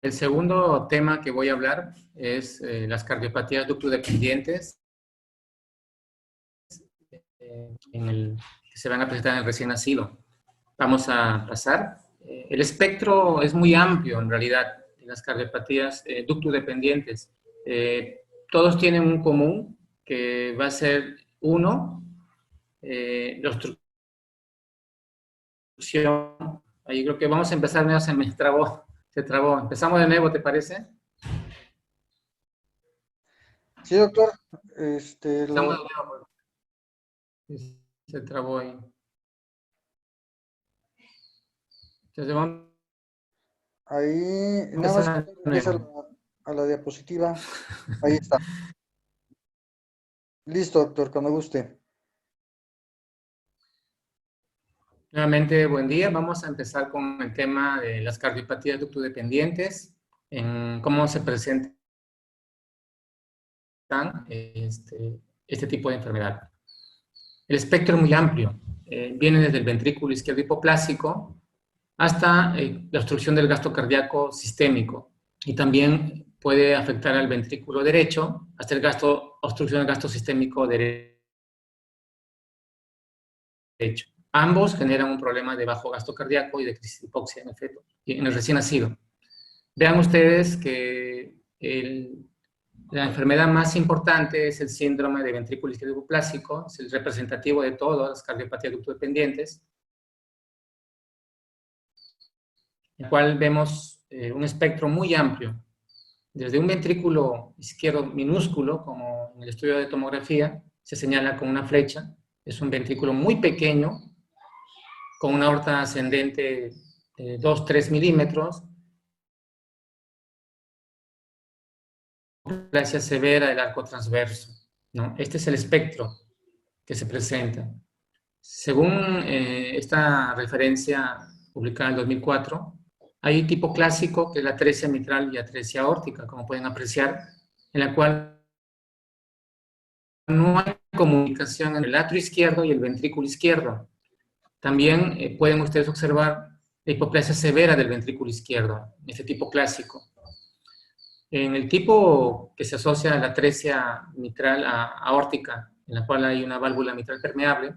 El segundo tema que voy a hablar es las cardiopatías ductodependientes que se van a presentar en el recién nacido. Vamos a pasar. El espectro es muy amplio, en realidad, de las cardiopatías ductodependientes. Todos tienen un común, que va a ser uno, la obstrucción. Ahí creo que vamos a empezar, de nuevo, se trabó. Empezamos de nuevo, ¿te parece? Sí, doctor. Empezamos de nuevo. Se trabó ahí. Entonces vamos Ahí, a nada más empezar de regresa nuevo. a la diapositiva. Ahí está. Listo, doctor, cuando guste. Nuevamente, buen día. Vamos a empezar con el tema de las cardiopatías ductodependientes, en cómo se presentan este tipo de enfermedad. El espectro es muy amplio. Viene desde el ventrículo izquierdo hipoplásico hasta la obstrucción del gasto cardíaco sistémico. Y también puede afectar al ventrículo derecho hasta obstrucción del gasto sistémico derecho. Ambos generan un problema de bajo gasto cardíaco y de crisis de hipoxia en el feto, en el recién nacido. Vean ustedes que la enfermedad más importante es el síndrome de ventrículo izquierdo hipoplásico, es el representativo de todas las cardiopatías ductodependientes, en el cual vemos un espectro muy amplio, desde un ventrículo izquierdo minúsculo, como en el estudio de tomografía, se señala con una flecha, es un ventrículo muy pequeño, con una aorta ascendente de 2-3 milímetros, displasia severa del arco transverso, ¿no? Este es el espectro que se presenta. Según esta referencia publicada en 2004, hay un tipo clásico que es la atresia mitral y atresia aórtica, como pueden apreciar, en la cual no hay comunicación entre el atrio izquierdo y el ventrículo izquierdo. También pueden ustedes observar la hipoplasia severa del ventrículo izquierdo, este tipo clásico. En el tipo que se asocia a la atresia mitral aórtica, en la cual hay una válvula mitral permeable,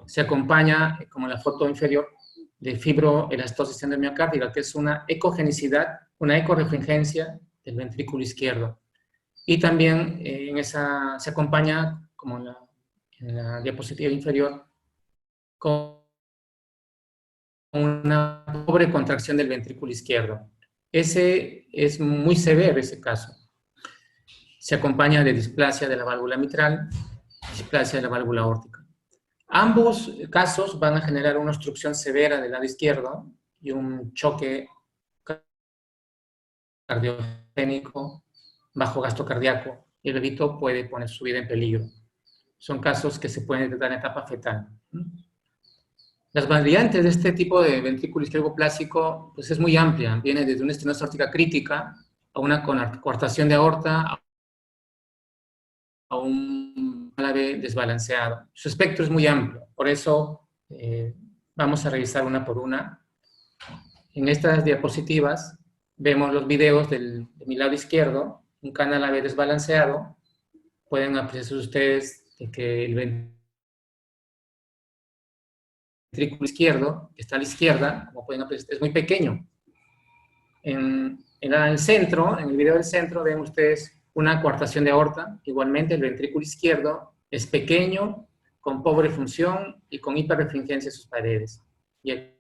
se acompaña, como en la foto inferior, de fibroelastosis endomiocárdica, que es una ecogenicidad, una ecorefringencia del ventrículo izquierdo. Y también se acompaña, como en la diapositiva inferior, con una pobre contracción del ventrículo izquierdo. Ese es muy severo, ese caso. Se acompaña de displasia de la válvula mitral, displasia de la válvula aórtica. Ambos casos van a generar una obstrucción severa del lado izquierdo y un choque cardiogénico, bajo gasto cardíaco, y el bebito puede poner su vida en peligro. Son casos que se pueden detectar en etapa fetal. Las variantes de este tipo de ventrículo izquierdo plásico pues es muy amplia. Viene desde una estenosis aórtica crítica a una coartación de aorta a un árabe desbalanceado. Su espectro es muy amplio, por eso vamos a revisar una por una. En estas diapositivas vemos los videos de mi lado izquierdo, un canal AB desbalanceado. Pueden apreciar ustedes que el ventrículo izquierdo, que está a la izquierda, como pueden apreciar, es muy pequeño. En el centro, en el video del centro, ven ustedes una coartación de aorta. Igualmente, el ventrículo izquierdo es pequeño, con pobre función y con hiperrefringencia en sus paredes. Y aquí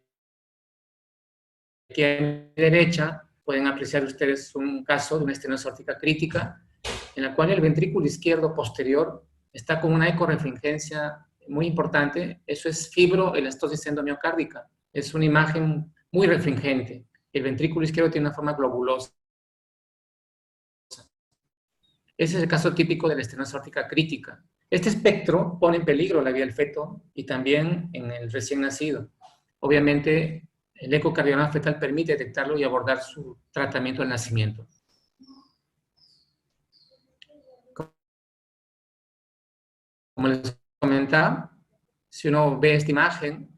a la derecha pueden apreciar ustedes un caso de una estenosis aórtica crítica, en la cual el ventrículo izquierdo posterior está con una ecorefringencia muy importante. Eso es fibroelastosis endomiocárdica. Es una imagen muy refringente. El ventrículo izquierdo tiene una forma globulosa. Ese es el caso típico de la estenosis aórtica crítica. Este espectro pone en peligro la vida del feto y también en el recién nacido. Obviamente, el ecocardiograma fetal permite detectarlo y abordar su tratamiento al nacimiento. Como les comentaba, si uno ve esta imagen,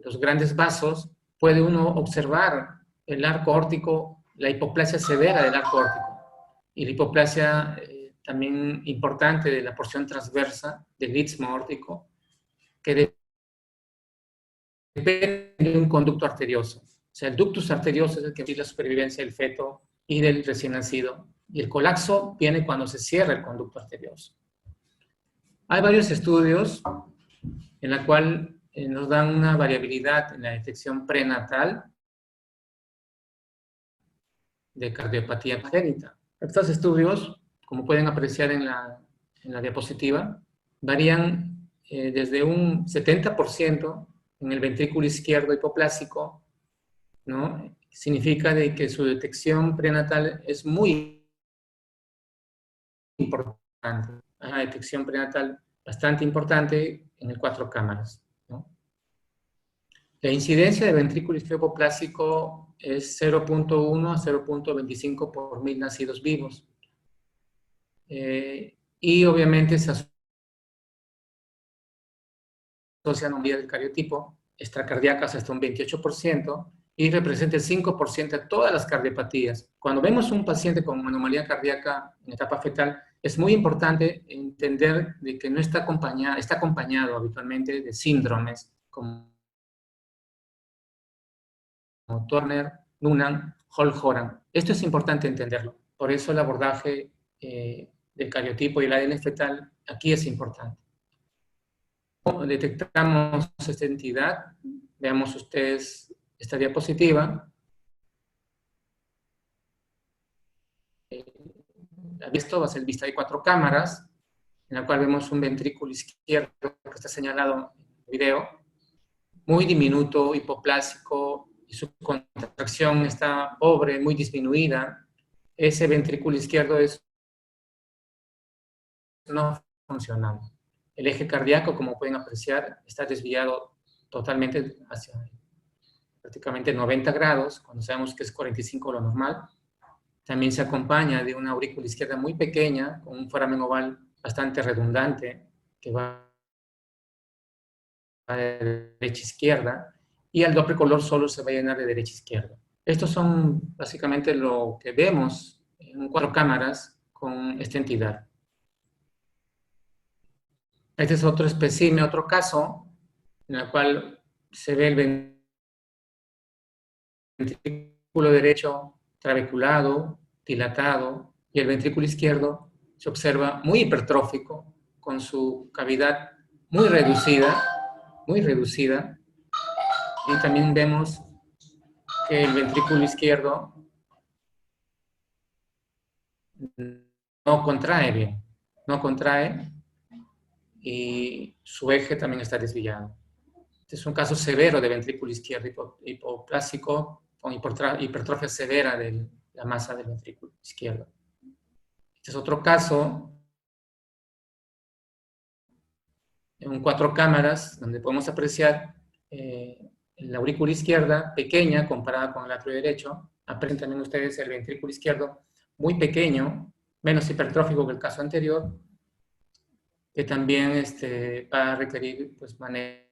los grandes vasos puede uno observar el arco órtico, la hipoplasia severa del arco órtico y la hipoplasia también importante de la porción transversa del istmo órtico, que depende de un conducto arterioso. O sea, el ductus arterioso es el que permite la supervivencia del feto y del recién nacido. Y el colapso viene cuando se cierra el conducto arterioso. Hay varios estudios en la cual nos dan una variabilidad en la detección prenatal de cardiopatía congénita. Estos estudios, como pueden apreciar en la diapositiva, varían desde un 70% en el ventrículo izquierdo hipoplásico, ¿no? Significa de que su detección prenatal es muy importante. Una detección prenatal bastante importante en el 4 cámaras, ¿no? La incidencia de ventrículo izquierdo hipoplásico es 0.1 a 0.25 por 1000 nacidos vivos. Y obviamente se asocia a anomalía del cariotipo, extracardíacas hasta un 28%, y representa el 5% de todas las cardiopatías. Cuando vemos un paciente con anomalía cardíaca en etapa fetal, es muy importante entender de que no está acompañado habitualmente de síndromes como Turner, Noonan, Holt-Horan. Esto es importante entenderlo. Por eso el abordaje del cariotipo y el ADN fetal aquí es importante. ¿Cómo detectamos esta entidad? Veamos ustedes esta diapositiva. Esto va a ser vista de 4 cámaras, en la cual vemos un ventrículo izquierdo que está señalado en el video, muy diminuto, hipoplásico, y su contracción está pobre, muy disminuida. Ese ventrículo izquierdo es no funcional. El eje cardíaco, como pueden apreciar, está desviado totalmente hacia prácticamente 90 grados, cuando sabemos que es 45 lo normal. También se acompaña de una aurícula izquierda muy pequeña, con un foramen oval bastante redundante, que va de derecha a izquierda, y el doble color solo se va a llenar de derecha a izquierda. Estos son básicamente lo que vemos en 4 cámaras con esta entidad. Este es otro espécimen, otro caso, en el cual se ve el ventrículo derecho trabeculado, dilatado, y el ventrículo izquierdo se observa muy hipertrófico, con su cavidad muy reducida, y también vemos que el ventrículo izquierdo no contrae bien, no contrae, y su eje también está desviado. Este es un caso severo de ventrículo izquierdo hipoplásico con hipertrofia severa de la masa del ventrículo izquierdo. Este es otro caso en 4 cámaras donde podemos apreciar la aurícula izquierda pequeña comparada con el atrio derecho. Aprecian también ustedes el ventrículo izquierdo muy pequeño, menos hipertrófico que el caso anterior, que también va a requerir pues, manejo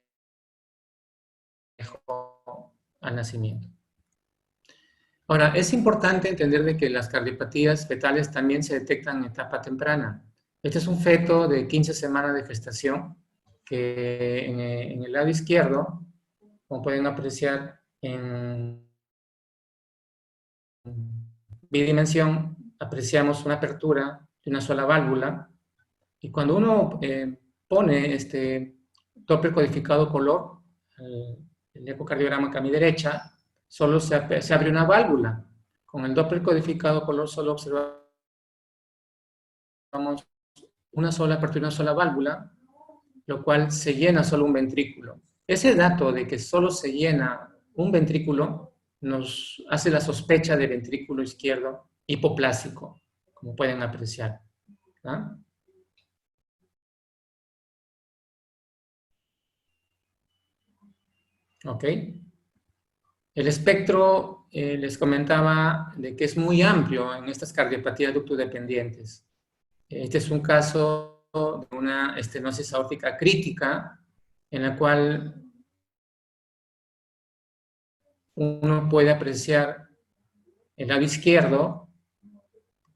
al nacimiento. Ahora, es importante entender de que las cardiopatías fetales también se detectan en etapa temprana. Este es un feto de 15 semanas de gestación que en el lado izquierdo, como pueden apreciar en bidimensión, apreciamos una apertura de una sola válvula, y cuando uno pone este Doppler codificado color, el ecocardiograma a mi derecha, solo se abre una válvula. Con el Doppler codificado color solo observamos una sola apertura, una sola válvula, lo cual se llena solo un ventrículo. Ese dato de que solo se llena un ventrículo nos hace la sospecha de ventrículo izquierdo hipoplásico, como pueden apreciar, ¿ah? ¿Ok? El espectro, les comentaba, de que es muy amplio en estas cardiopatías ductodependientes. Este es un caso de una estenosis aórtica crítica, en la cual uno puede apreciar el lado izquierdo,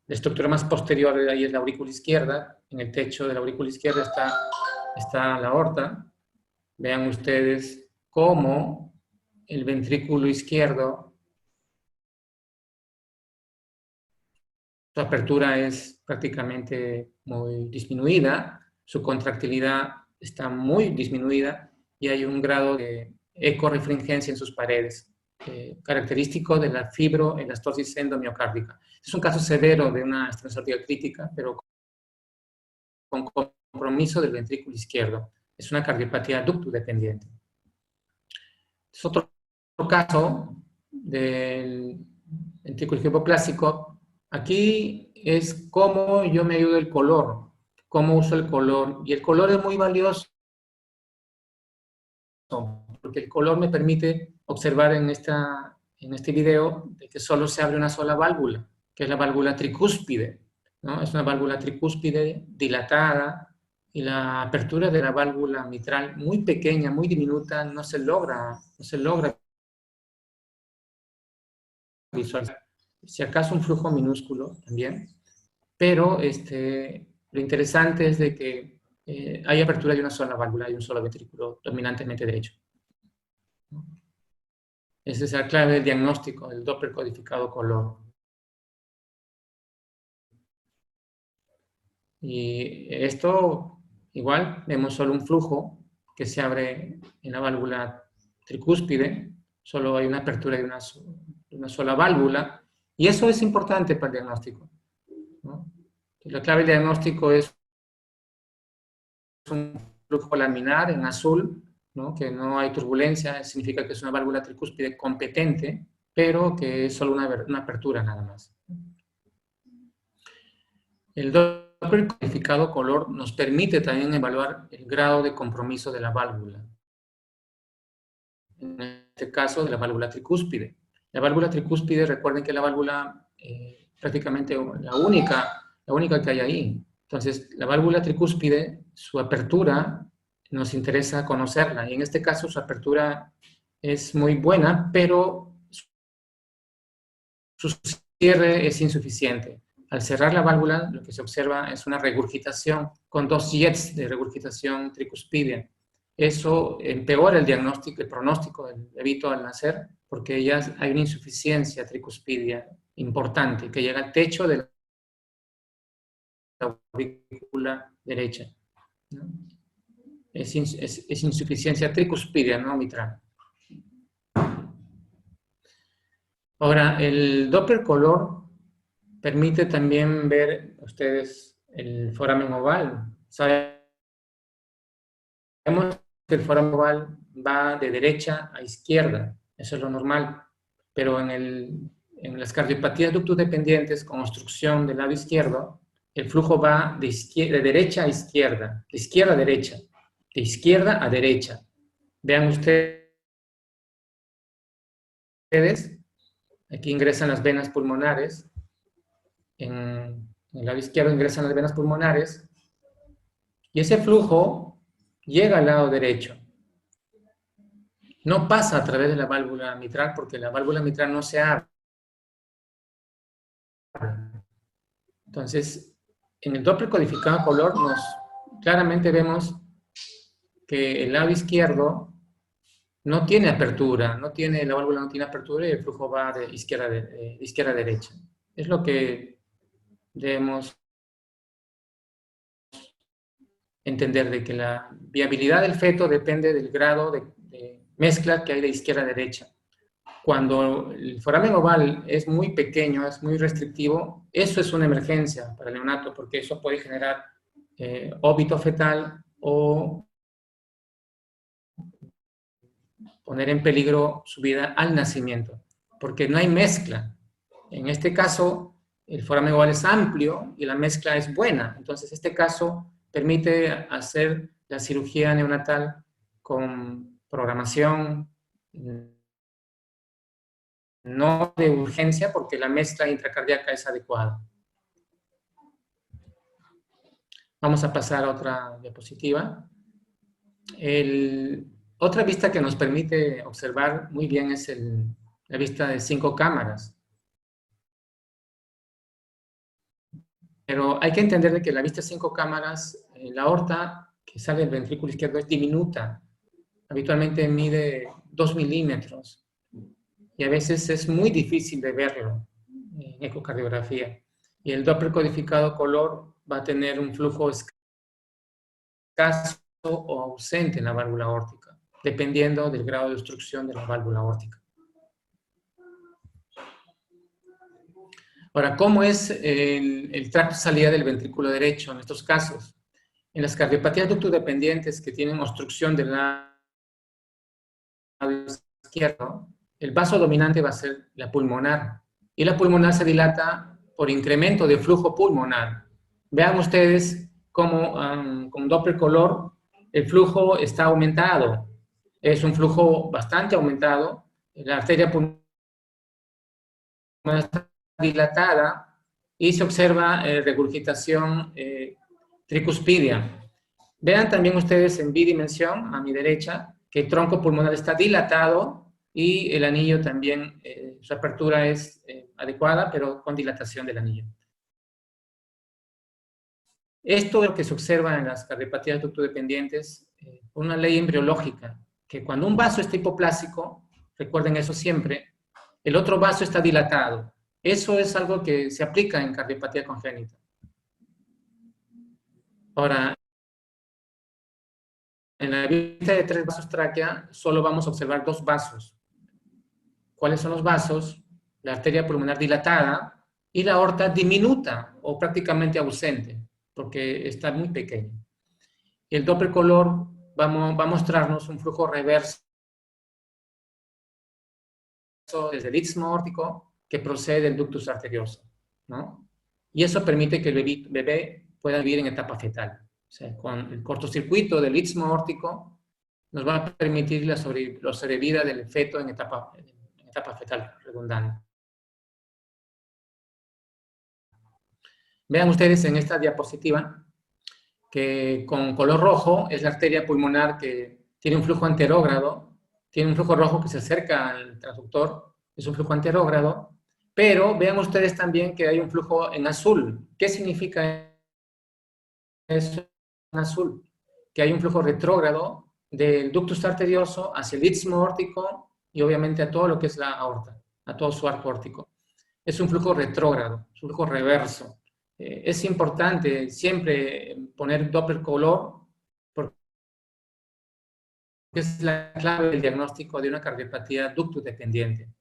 la estructura más posterior de ahí es la aurícula izquierda, en el techo de la aurícula izquierda está la aorta. Vean ustedes cómo el ventrículo izquierdo, su apertura es prácticamente muy disminuida, su contractilidad está muy disminuida y hay un grado de ecorefringencia en sus paredes, característico de la fibroelastosis endomiocárdica. Es un caso severo de una estenosis crítica, pero con compromiso del ventrículo izquierdo. Es una cardiopatía ducto-dependiente. Es otro caso del ventrículo izquierdo clásico. Aquí es cómo yo me ayudo el color, cómo uso el color. Y el color es muy valioso, porque el color me permite observar en este video de que solo se abre una sola válvula, que es la válvula tricúspide, ¿no? Es una válvula tricúspide dilatada, y la apertura de la válvula mitral muy pequeña, muy diminuta, no se logra visualizar. Si acaso un flujo minúsculo también, pero lo interesante es de que hay apertura de una sola válvula y un solo ventrículo dominantemente derecho. Esa es la clave del diagnóstico, el Doppler codificado color. Y esto, igual, vemos solo un flujo que se abre en la válvula tricúspide, solo hay una apertura de una sola válvula, y eso es importante para el diagnóstico, ¿no? La clave del diagnóstico es un flujo laminar en azul, ¿no? Que no hay turbulencia, significa que es una válvula tricúspide competente, pero que es solo una apertura nada más. El Doppler codificado color nos permite también evaluar el grado de compromiso de la válvula. En este caso, de la válvula tricúspide. La válvula tricúspide, recuerden que es la válvula prácticamente la única que hay ahí. Entonces, la válvula tricúspide, su apertura, nos interesa conocerla. Y en este caso, su apertura es muy buena, pero su cierre es insuficiente. Al cerrar la válvula, lo que se observa es una regurgitación con 2 jets de regurgitación tricúspide. Eso empeora el diagnóstico, el pronóstico del bebito al nacer, porque ya hay una insuficiencia tricúspide importante que llega al techo de la aurícula derecha, ¿no? Es insuficiencia tricúspide, no mitral. Ahora, el Doppler color permite también ver ustedes el foramen oval. Sabemos que el foramen oval va de derecha a izquierda, eso es lo normal, pero en las cardiopatías ductodependientes con obstrucción del lado izquierdo, el flujo va de derecha a izquierda, de izquierda a derecha, de izquierda a derecha. Vean ustedes, aquí ingresan las venas pulmonares, en el lado izquierdo ingresan las venas pulmonares, y ese flujo llega al lado derecho. No pasa a través de la válvula mitral porque la válvula mitral no se abre. Entonces, en el Doppler codificado a color claramente vemos que el lado izquierdo no tiene apertura, la válvula no tiene apertura y el flujo va de izquierda a derecha. Es lo que debemos entender, de que la viabilidad del feto depende del grado de mezcla que hay de izquierda a derecha. Cuando el foramen oval es muy pequeño, es muy restrictivo, eso es una emergencia para el neonato, porque eso puede generar óbito fetal o poner en peligro su vida al nacimiento, porque no hay mezcla. En este caso, el foramen oval es amplio y la mezcla es buena. Entonces, este caso permite hacer la cirugía neonatal con programación, no de urgencia, porque la mezcla intracardíaca es adecuada. Vamos a pasar a otra diapositiva. Otra vista que nos permite observar muy bien es el la vista de 5 cámaras. Pero hay que entender de que la vista de 5 cámaras, la aorta que sale del ventrículo izquierdo es diminuta. Habitualmente mide 2 milímetros. Y a veces es muy difícil de verlo en ecocardiografía. Y el Doppler codificado color va a tener un flujo escaso o ausente en la válvula aórtica, dependiendo del grado de obstrucción de la válvula aórtica. Ahora, ¿cómo es el tracto de salida del ventrículo derecho en estos casos? En las cardiopatías ductodependientes que tienen obstrucción del lado izquierdo, el vaso dominante va a ser la pulmonar, y la pulmonar se dilata por incremento de flujo pulmonar. Vean ustedes cómo con Doppler color el flujo está aumentado. Es un flujo bastante aumentado. La arteria pulmonar está dilatada y se observa regurgitación tricuspidia. Vean también ustedes en bidimensión, a mi derecha, que el tronco pulmonar está dilatado y el anillo también, su apertura es adecuada, pero con dilatación del anillo. Esto es lo que se observa en las cardiopatías ductodependientes por una ley embriológica, que cuando un vaso está hipoplásico, recuerden eso siempre, el otro vaso está dilatado. Eso es algo que se aplica en cardiopatía congénita. Ahora, en la vista de 3 vasos tráquea, solo vamos a observar 2 vasos. ¿Cuáles son los vasos? La arteria pulmonar dilatada y la aorta diminuta o prácticamente ausente, porque está muy pequeña. Y el Doppler color va a mostrarnos un flujo reverso desde el istmo aórtico que procede del ductus arterioso, ¿no? Y eso permite que el bebé pueda vivir en etapa fetal. O sea, con el cortocircuito del istmo aórtico nos va a permitir la sobrevida del feto en etapa fetal redundante. Vean ustedes en esta diapositiva que con color rojo es la arteria pulmonar que tiene un flujo anterógrado, tiene un flujo rojo que se acerca al transductor, es un flujo anterógrado, pero vean ustedes también que hay un flujo en azul. ¿Qué significa eso en azul? Que hay un flujo retrógrado del ductus arterioso hacia el istmo aórtico y obviamente a todo lo que es la aorta, a todo su arco aórtico. Es un flujo retrógrado, es un flujo reverso. Es importante siempre poner Doppler color porque es la clave del diagnóstico de una cardiopatía ductodependiente,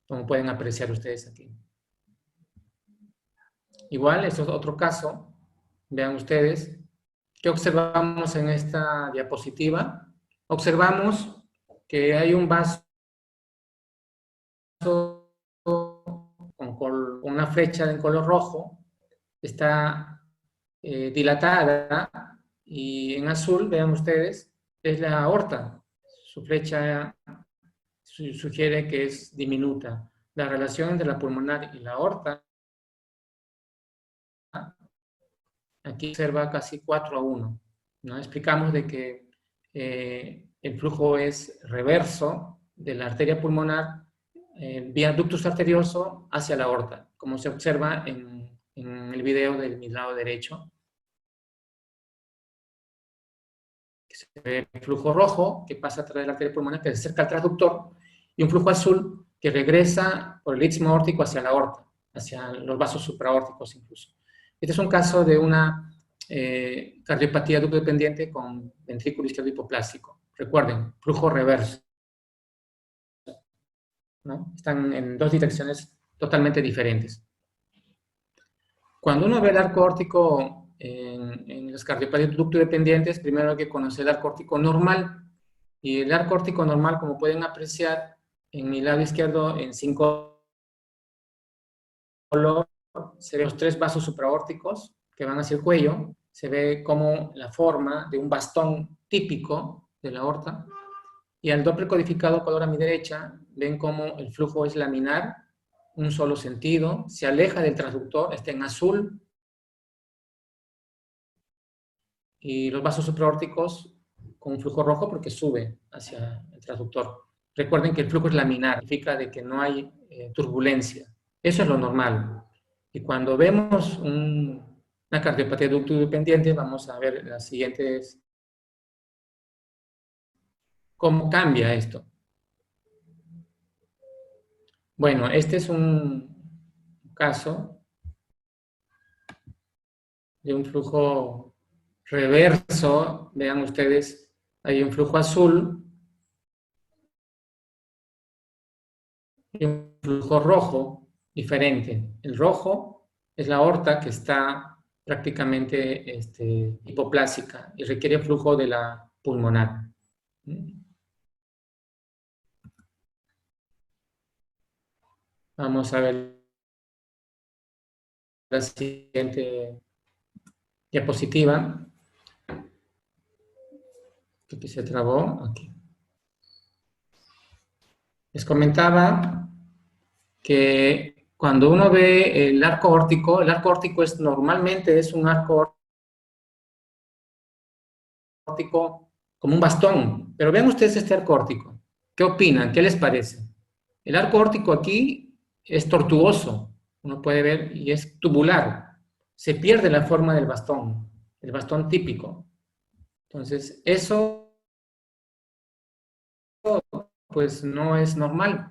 como pueden apreciar ustedes aquí. Igual, esto es otro caso. Vean ustedes, ¿qué observamos en esta diapositiva? Observamos que hay un vaso con una flecha en color rojo, está dilatada, y en azul, vean ustedes, es la aorta. Su flecha sugiere que es diminuta. La relación entre la pulmonar y la aorta aquí observa casi 4:1. ¿No? Explicamos de que el flujo es reverso de la arteria pulmonar vía ductus arterioso hacia la aorta, como se observa en el video de mi lado derecho. Se ve el flujo rojo que pasa a través de la arteria pulmonar, que se acerca al transductor, y un flujo azul que regresa por el istmo aórtico hacia la aorta, hacia los vasos supraórticos incluso. Este es un caso de una cardiopatía ductodependiente con ventrículo izquierdo hipoplástico. Recuerden, flujo reverso, ¿no? Están en 2 direcciones totalmente diferentes. Cuando uno ve el arco aórtico en las cardiopatías ductodependientes, primero hay que conocer el arco aórtico normal. Y el arco aórtico normal, como pueden apreciar, en mi lado izquierdo, en 5 color, se ven los 3 vasos supraórticos que van hacia el cuello. Se ve como la forma de un bastón típico de la aorta. Y al Doppler codificado color a mi derecha, ven cómo el flujo es laminar, un solo sentido, se aleja del transductor, está en azul. Y los vasos supraórticos con un flujo rojo porque sube hacia el transductor. Recuerden que el flujo es laminar, significa de que no hay turbulencia. Eso es lo normal. Y cuando vemos una cardiopatía ducto dependiente, vamos a ver las siguientes, cómo cambia esto. Bueno, este es un caso de un flujo reverso. Vean ustedes, hay un flujo azul y un flujo rojo diferente. El rojo es la aorta que está prácticamente hipoplásica y requiere flujo de la pulmonar. Vamos a ver la siguiente diapositiva. Aquí se trabó. Aquí. Les comentaba que cuando uno ve el arco órtico normalmente es un arco órtico como un bastón, pero vean ustedes este arco órtico. ¿Qué opinan? ¿Qué les parece? El arco órtico aquí es tortuoso, uno puede ver, y es tubular. Se pierde la forma del bastón, el bastón típico. Entonces, eso pues no es normal.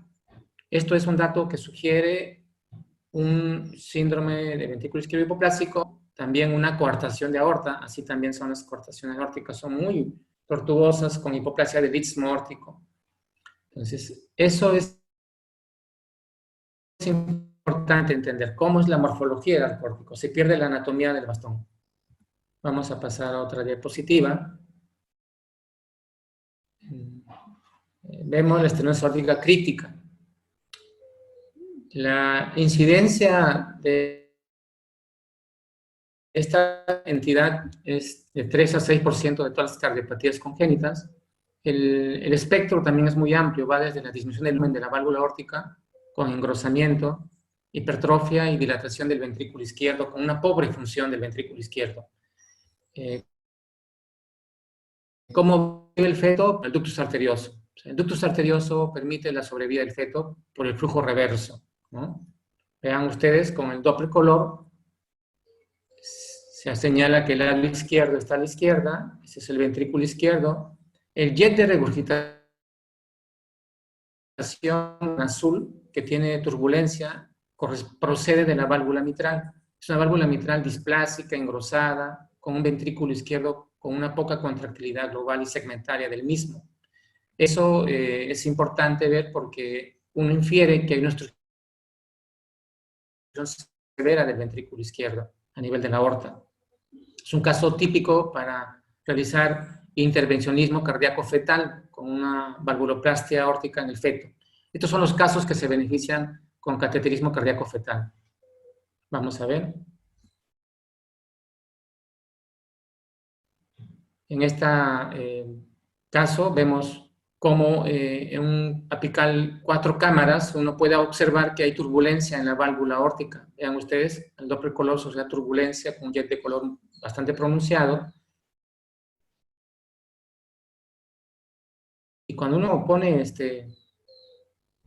Esto es un dato que sugiere un síndrome de ventrículo izquierdo hipoplásico, también una coartación de aorta, así también son las coartaciones aórticas, son muy tortuosas con hipoplasia del istmo aórtico. Entonces, eso es importante entender, cómo es la morfología del arco órtico, se pierde la anatomía del bastón. Vamos a pasar a otra diapositiva. Vemos la estenosis aórtica crítica. La incidencia de esta entidad es de 3 a 6% de todas las cardiopatías congénitas. El espectro también es muy amplio, va desde la disminución del volumen de la válvula aórtica con engrosamiento, hipertrofia y dilatación del ventrículo izquierdo, con una pobre función del ventrículo izquierdo. ¿Cómo vive el feto? El ductus arterioso. El ductus arterioso permite la sobrevida del feto por el flujo reverso, ¿no? Vean ustedes con el doble color, se señala que el lado izquierdo está a la izquierda, ese es el ventrículo izquierdo. El jet de regurgitación azul, que tiene turbulencia, procede de la válvula mitral. Es una válvula mitral displásica, engrosada, con un ventrículo izquierdo con una poca contractilidad global y segmentaria del mismo. Eso es importante ver porque uno infiere que hay una obstrucción severa del ventrículo izquierdo a nivel de la aorta. Es un caso típico para realizar intervencionismo cardíaco fetal con una valvuloplastia aórtica en el feto. Estos son los casos que se benefician con cateterismo cardíaco fetal. Vamos a ver. En este caso vemos cómo en un apical 4 cámaras uno puede observar que hay turbulencia en la válvula aórtica. Vean ustedes, el doble color o sea turbulencia con un jet de color bastante pronunciado. Y cuando uno pone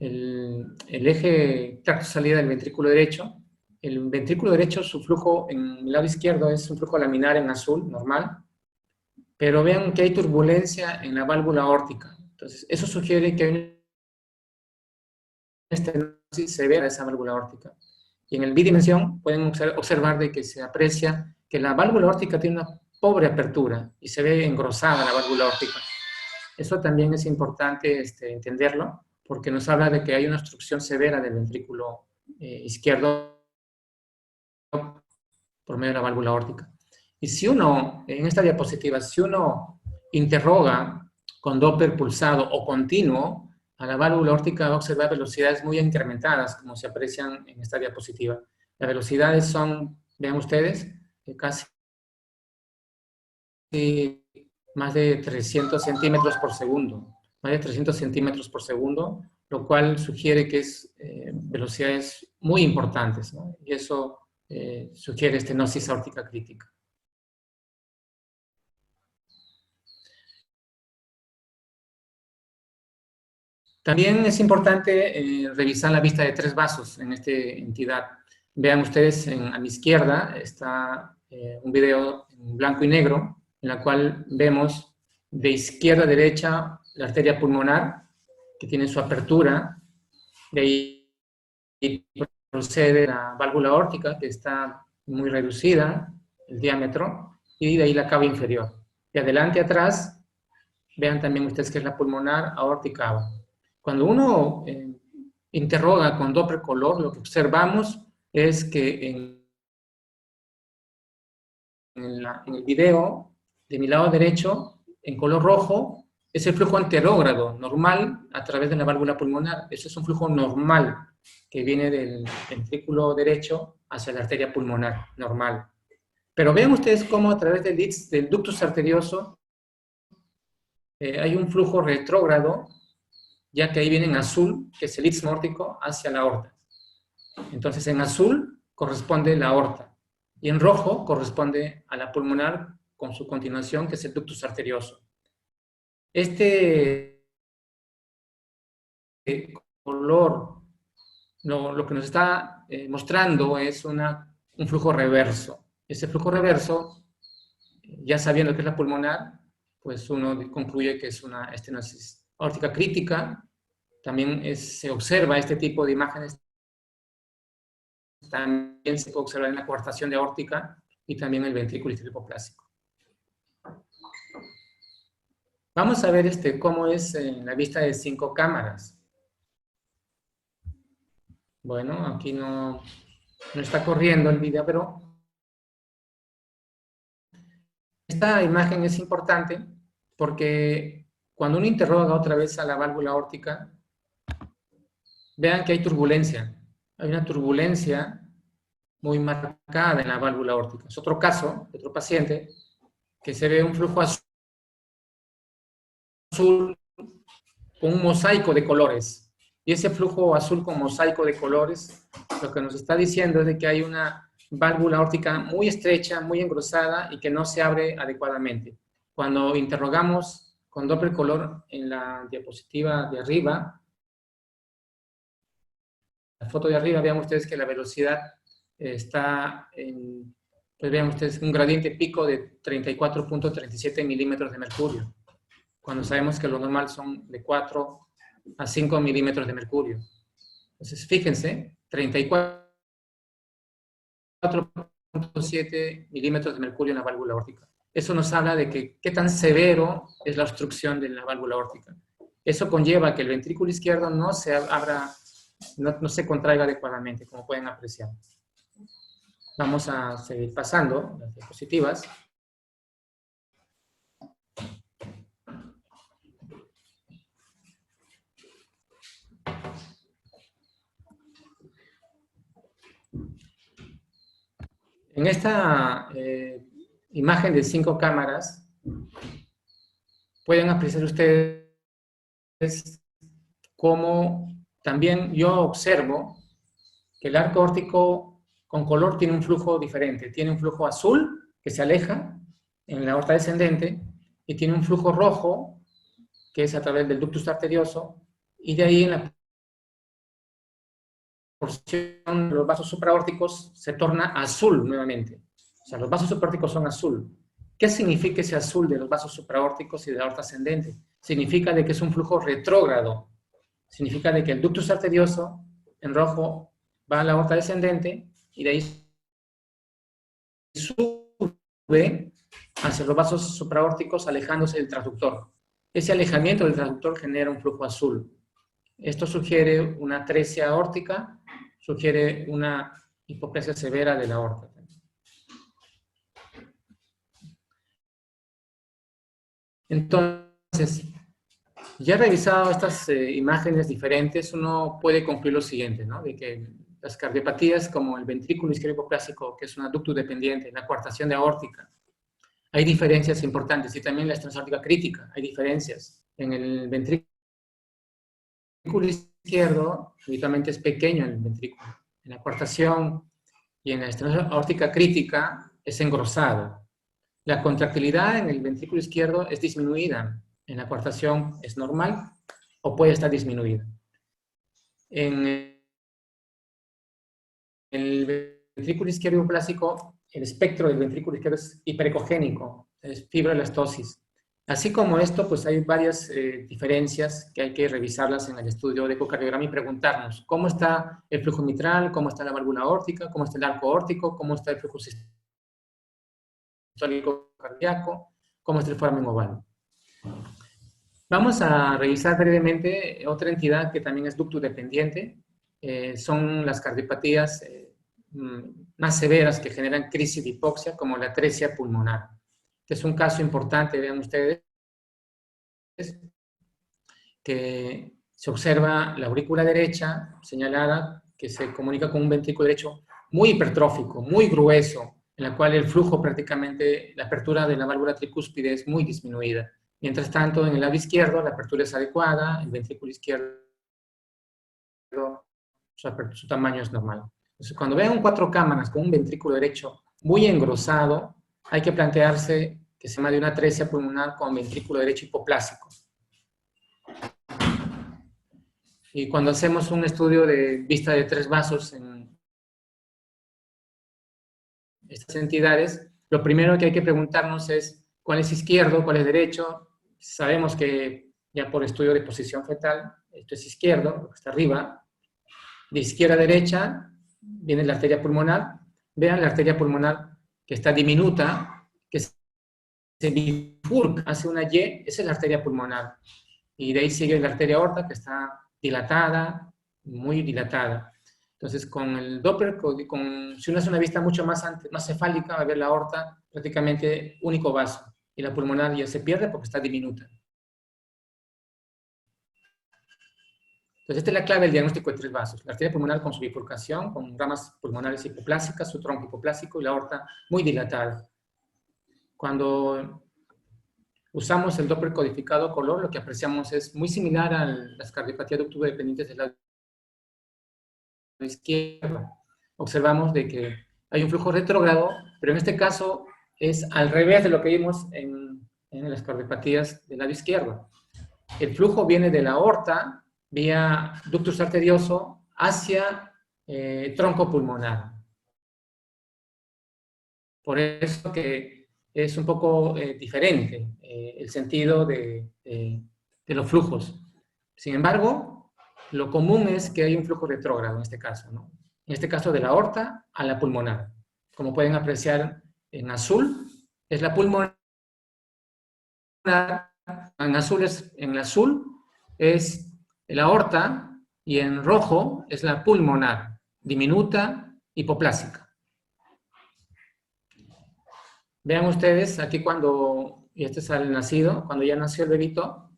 el eje tracto salida del ventrículo derecho, el ventrículo derecho, su flujo en el lado izquierdo es un flujo laminar en azul, normal, pero vean que hay turbulencia en la válvula aórtica. Entonces, eso sugiere que hay una estenosis severa de esa válvula aórtica. Y en el bidimensión pueden observar de que se aprecia que la válvula aórtica tiene una pobre apertura y se ve engrosada la válvula aórtica. Eso también es importante entenderlo, porque nos habla de que hay una obstrucción severa del ventrículo izquierdo por medio de la válvula aórtica. Y si uno, en esta diapositiva, si uno interroga con Doppler pulsado o continuo a la válvula aórtica, va a observar velocidades muy incrementadas, como se aprecian en esta diapositiva. Las velocidades son, vean ustedes, casi más de 300 centímetros por segundo. Más de 300 centímetros por segundo, lo cual sugiere que es velocidades muy importantes, ¿no? Y eso sugiere estenosis aórtica crítica. También es importante revisar la vista de 3 vasos en esta entidad. Vean ustedes, a mi izquierda está un video en blanco y negro, en la cual vemos de izquierda a derecha la arteria pulmonar, que tiene su apertura, de ahí procede la válvula aórtica, que está muy reducida, el diámetro, y de ahí la cava inferior. De adelante a atrás, vean también ustedes que es la pulmonar, aorta y cava. Cuando uno interroga con Doppler color, lo que observamos es que en el video de mi lado derecho, en color rojo, es el flujo anterógrado normal a través de la válvula pulmonar. Ese es un flujo normal que viene del ventrículo derecho hacia la arteria pulmonar normal. Pero vean ustedes cómo a través del ductus arterioso hay un flujo retrógrado, ya que ahí viene en azul, que es el istmo aórtico, hacia la aorta. Entonces en azul corresponde la aorta y en rojo corresponde a la pulmonar con su continuación, que es el ductus arterioso. Este color lo que nos está mostrando es un flujo reverso. Ese flujo reverso, ya sabiendo que es la pulmonar, pues uno concluye que es una estenosis aórtica crítica. También se observa este tipo de imágenes. También se puede observar en la coartación de aórtica y también el ventrículo histripoplásico. Vamos a ver cómo es la vista de 5 cámaras. Bueno, aquí no está corriendo el video, pero esta imagen es importante porque cuando uno interroga otra vez a la válvula aórtica, vean que hay turbulencia. Hay una turbulencia muy marcada en la válvula aórtica. Es otro caso, otro paciente, que se ve un flujo azul con un mosaico de colores. Y ese flujo azul con mosaico de colores, lo que nos está diciendo es de que hay una válvula aórtica muy estrecha, muy engrosada y que no se abre adecuadamente. Cuando interrogamos con Doppler color en la diapositiva de arriba, la foto de arriba, vean ustedes que la velocidad está en, pues vean ustedes, un gradiente pico de 34.37 milímetros de mercurio, cuando sabemos que lo normal son de 4 a 5 milímetros de mercurio. Entonces, fíjense, 34.7 milímetros de mercurio en la válvula aórtica. Eso nos habla de que qué tan severo es la obstrucción de la válvula aórtica. Eso conlleva que el ventrículo izquierdo no se abra, no se contraiga adecuadamente, como pueden apreciar. Vamos a seguir pasando las diapositivas. En esta imagen de 5 cámaras, pueden apreciar ustedes cómo también yo observo que el arco aórtico con color tiene un flujo diferente. Tiene un flujo azul que se aleja en la aorta descendente y tiene un flujo rojo que es a través del ductus arterioso y de ahí en la porción de los vasos supraórticos se torna azul nuevamente. O sea, los vasos supraórticos son azul. ¿Qué significa ese azul de los vasos supraórticos y de la aorta ascendente? Significa de que es un flujo retrógrado. Significa de que el ductus arterioso en rojo va a la aorta descendente y de ahí sube hacia los vasos supraórticos alejándose del transductor. Ese alejamiento del transductor genera un flujo azul. Esto sugiere una atresia aórtica, sugiere una hipoplasia severa de la aorta. Entonces, ya revisado estas imágenes diferentes, uno puede concluir lo siguiente, ¿no? De que las cardiopatías como el ventrículo isquioplásico, que es una ductus dependiente, la coartación de aórtica, hay diferencias importantes, y también la estenosis aórtica crítica, hay diferencias. En el ventrículo izquierdo, habitualmente es pequeño el ventrículo. En la coartación y en la estenosis aórtica crítica es engrosado. La contractilidad en el ventrículo izquierdo es disminuida. En la coartación es normal o puede estar disminuida. En el ventrículo izquierdo hipoplásico, el espectro del ventrículo izquierdo es hiperecogénico, es fibroelastosis. Así como esto, pues hay varias diferencias que hay que revisarlas en el estudio de ecocardiograma y preguntarnos cómo está el flujo mitral, cómo está la válvula aórtica, cómo está el arco aórtico, cómo está el flujo sistólico cardíaco, cómo está el foramen oval. Vamos a revisar brevemente otra entidad que también es ducto dependiente. Son las cardiopatías más severas que generan crisis de hipoxia, como la atresia pulmonar. Este es un caso importante, vean ustedes, que se observa la aurícula derecha señalada, que se comunica con un ventrículo derecho muy hipertrófico, muy grueso, en la cual el flujo prácticamente, la apertura de la válvula tricúspide es muy disminuida. Mientras tanto, en el lado izquierdo, la apertura es adecuada, el ventrículo izquierdo, su tamaño es normal. Entonces, cuando vean 4 cámaras con un ventrículo derecho muy engrosado, hay que plantearse que se llama de una atresia pulmonar con ventrículo derecho hipoplásico. Y cuando hacemos un estudio de vista de 3 vasos en estas entidades, lo primero que hay que preguntarnos es cuál es izquierdo, cuál es derecho. Sabemos que ya por estudio de posición fetal, esto es izquierdo, lo que está arriba. De izquierda a derecha viene la arteria pulmonar. Vean la arteria pulmonar que está diminuta, que se bifurca, hace una Y, esa es la arteria pulmonar. Y de ahí sigue la arteria aorta que está dilatada, muy dilatada. Entonces, con el Doppler, si uno hace una vista mucho más cefálica, va a ver la aorta prácticamente único vaso. Y la pulmonar ya se pierde porque está diminuta. Entonces, esta es la clave del diagnóstico de 3 vasos. La arteria pulmonar con su bifurcación, con ramas pulmonares hipoplásicas, su tronco hipoplásico y la aorta muy dilatada. Cuando usamos el Doppler codificado color, lo que apreciamos es muy similar a las cardiopatías ductodependientes del lado izquierdo. Observamos de que hay un flujo retrógrado, pero en este caso es al revés de lo que vimos en las cardiopatías del lado izquierdo. El flujo viene de la aorta vía ductus arterioso hacia tronco pulmonar. Por eso que es un poco diferente el sentido de los flujos. Sin embargo, lo común es que hay un flujo retrógrado en este caso, ¿no? En este caso de la aorta a la pulmonar. Como pueden apreciar en azul, es la pulmonar. En azul es la aorta y en rojo es la pulmonar, diminuta, hipoplásica. Vean ustedes aquí cuando, y este es el nacido, cuando ya nació el bebito,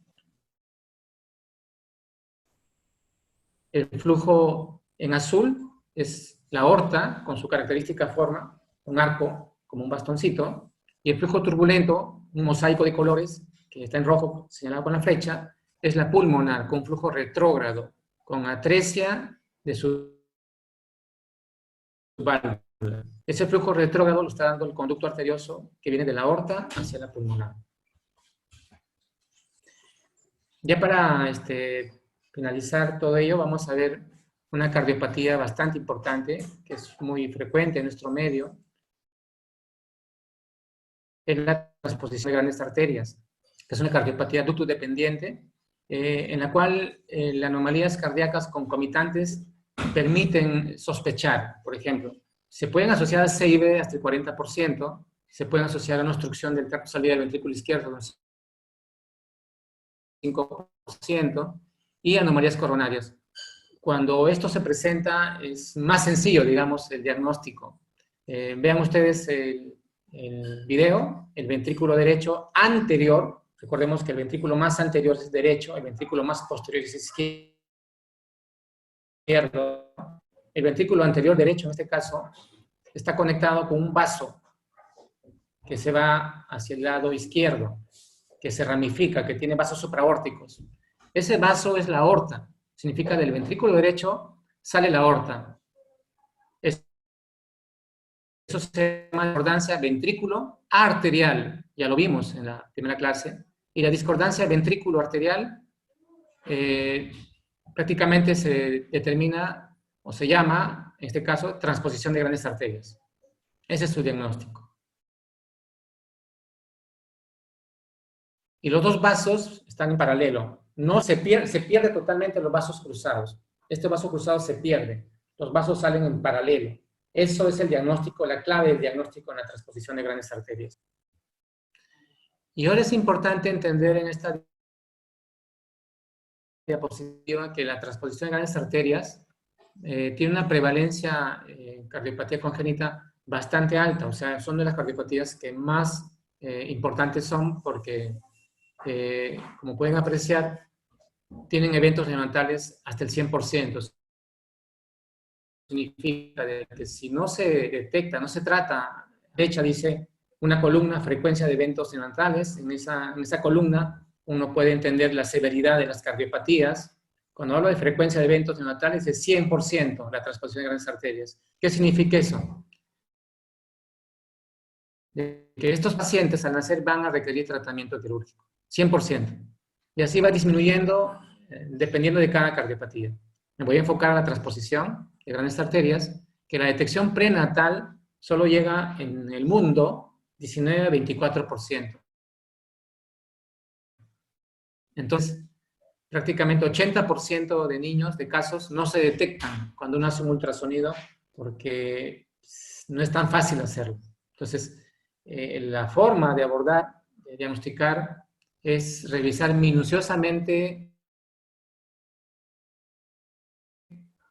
el flujo en azul es la aorta con su característica forma, un arco como un bastoncito, y el flujo turbulento, un mosaico de colores, que está en rojo señalado con la flecha, es la pulmonar con flujo retrógrado, con atresia de su válvula. Ese flujo retrógrado lo está dando el conducto arterioso que viene de la aorta hacia la pulmonar. Ya para finalizar todo ello, vamos a ver una cardiopatía bastante importante, que es muy frecuente en nuestro medio, es la transposición de grandes arterias, que es una cardiopatía ductodependiente, en la cual las anomalías cardíacas concomitantes permiten sospechar, por ejemplo, se pueden asociar a CIB hasta el 40%, se pueden asociar a una obstrucción del tracto salida del ventrículo izquierdo, 5%, y anomalías coronarias. Cuando esto se presenta, es más sencillo, digamos, el diagnóstico. Vean ustedes el video, el ventrículo derecho anterior, recordemos que el ventrículo más anterior es derecho, el ventrículo más posterior es izquierdo. El ventrículo anterior derecho, en este caso, está conectado con un vaso que se va hacia el lado izquierdo, que se ramifica, que tiene vasos supraórticos. Ese vaso es la aorta, significa del ventrículo derecho sale la aorta. Eso se llama discordancia ventrículo arterial, ya lo vimos en la primera clase, y la discordancia ventrículo arterial prácticamente se determina o se llama, en este caso, transposición de grandes arterias. Ese es su diagnóstico. Y los dos vasos están en paralelo. No se pierde totalmente los vasos cruzados. Este vaso cruzado se pierde. Los vasos salen en paralelo. Eso es el diagnóstico, la clave del diagnóstico en la transposición de grandes arterias. Y ahora es importante entender en esta diapositiva que la transposición de grandes arterias tiene una prevalencia en cardiopatía congénita bastante alta. O sea, son de las cardiopatías que más importantes son porque, como pueden apreciar, tienen eventos neonatales hasta el 100%. Significa que si no se detecta, no se trata, de hecho dice una columna, frecuencia de eventos neonatales, en esa columna uno puede entender la severidad de las cardiopatías. Cuando hablo de frecuencia de eventos neonatales es 100% la transposición de grandes arterias. ¿Qué significa eso? De que estos pacientes al nacer van a requerir tratamiento quirúrgico, 100%. Y así va disminuyendo dependiendo de cada cardiopatía. Me voy a enfocar a la transposición de grandes arterias, que la detección prenatal solo llega en el mundo 19 a 24%. Entonces, prácticamente 80% de niños, de casos, no se detectan cuando uno hace un ultrasonido porque no es tan fácil hacerlo. Entonces, la forma de abordar, de diagnosticar, es revisar minuciosamente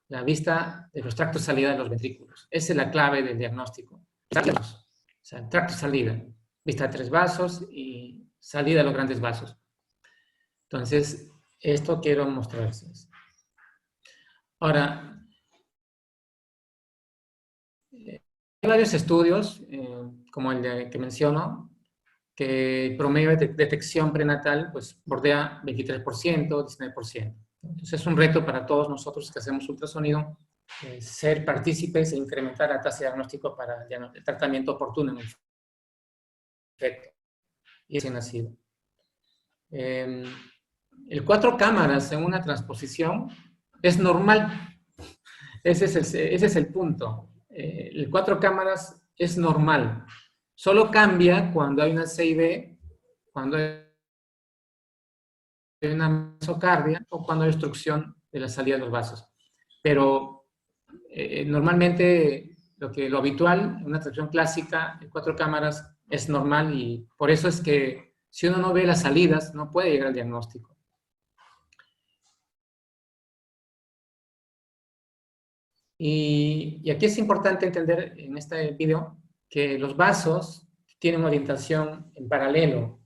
la vista de los tractos de salida de los ventrículos. Esa es la clave del diagnóstico. O sea, el tracto de salida, vista de 3 vasos y salida de los grandes vasos. Entonces, esto quiero mostrarles. Ahora, hay varios estudios, como el que menciono, que el promedio de detección prenatal pues, bordea 23%, 19%. Entonces es un reto para todos nosotros que hacemos ultrasonido ser partícipes e incrementar la tasa de diagnóstico para el tratamiento oportuno en el feto y recién nacido. El 4 cámaras en una transposición es normal. Ese es el punto. El 4 cámaras es normal. Solo cambia cuando hay una CIB, cuando hay una mesocardia o cuando hay obstrucción de la salida de los vasos. Pero normalmente lo habitual en una transfusión clásica en 4 cámaras es normal y por eso es que si uno no ve las salidas no puede llegar al diagnóstico. Y aquí es importante entender en este video que los vasos tienen una orientación en paralelo,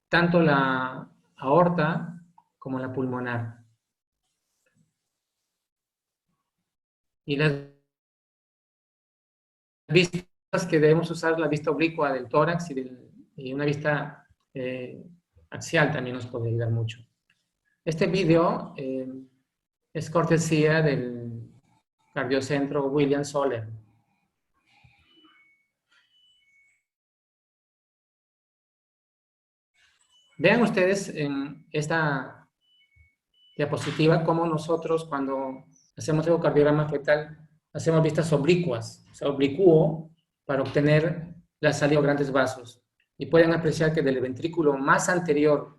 tanto la aorta como la pulmonar. Y las vistas que debemos usar, la vista oblicua del tórax y una vista axial también nos puede ayudar mucho. Este video es cortesía del cardiocentro William Soler. Vean ustedes en esta diapositiva cómo nosotros cuando hacemos ecocardiograma fetal hacemos vistas oblicuas, o sea, oblicuo para obtener la salida de grandes vasos. Y pueden apreciar que del ventrículo más anterior,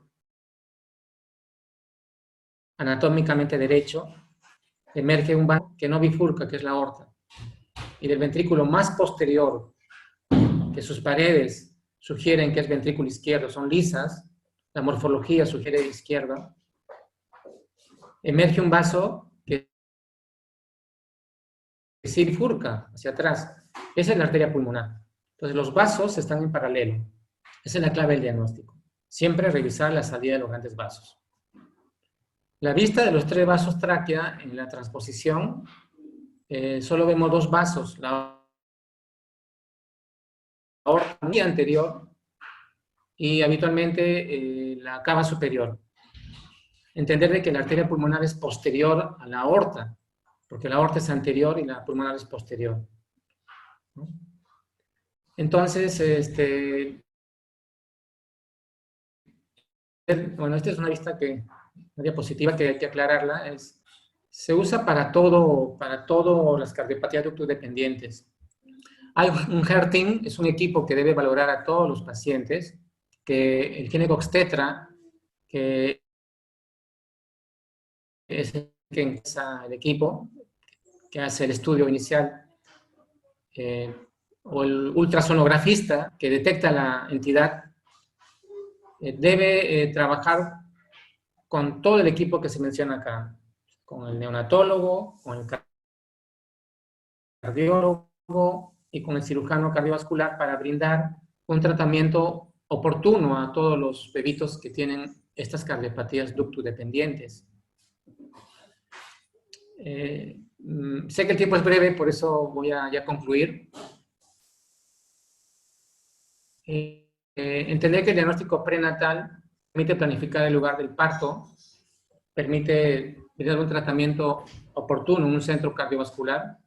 anatómicamente derecho, emerge un vaso que no bifurca, que es la aorta. Y del ventrículo más posterior, que sus paredes sugieren que es ventrículo izquierdo, son lisas, la morfología sugiere izquierda, emerge un vaso que sí bifurca hacia atrás. Esa es la arteria pulmonar. Entonces los vasos están en paralelo. Esa es la clave del diagnóstico. Siempre revisar la salida de los grandes vasos. La vista de los 3 vasos tráquea en la transposición, solo vemos 2 vasos. La aorta muy anterior y habitualmente la cava superior. Entender de que la arteria pulmonar es posterior a la aorta, porque la aorta es anterior y la pulmonar es posterior. ¿No? Entonces, bueno, esta es una vista que la diapositiva que hay que aclararla, se usa para todo las cardiopatías ductodependientes. Hay un Heart Team, es un equipo que debe valorar a todos los pacientes, que el Genecox Tetra, que es el que empieza el equipo, que hace el estudio inicial, o el ultrasonografista que detecta la entidad, debe trabajar con todo el equipo que se menciona acá, con el neonatólogo, con el cardiólogo y con el cirujano cardiovascular para brindar un tratamiento oportuno a todos los bebitos que tienen estas cardiopatías ductodependientes. Sé que el tiempo es breve, por eso voy a ya concluir. Entender que el diagnóstico prenatal permite planificar el lugar del parto, permite brindar un tratamiento oportuno en un centro cardiovascular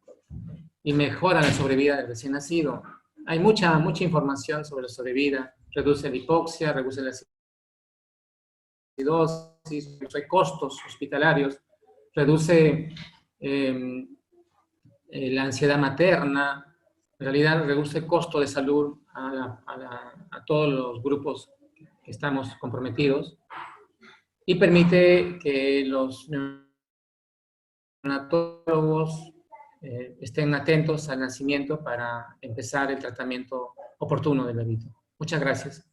y mejora la sobrevida del recién nacido. Hay mucha información sobre la sobrevida, reduce la hipoxia, reduce la acidosis, reduce costos hospitalarios, reduce la ansiedad materna, en realidad reduce el costo de salud a todos los grupos que estamos comprometidos y permite que los neonatólogos estén atentos al nacimiento para empezar el tratamiento oportuno del bebito. Muchas gracias.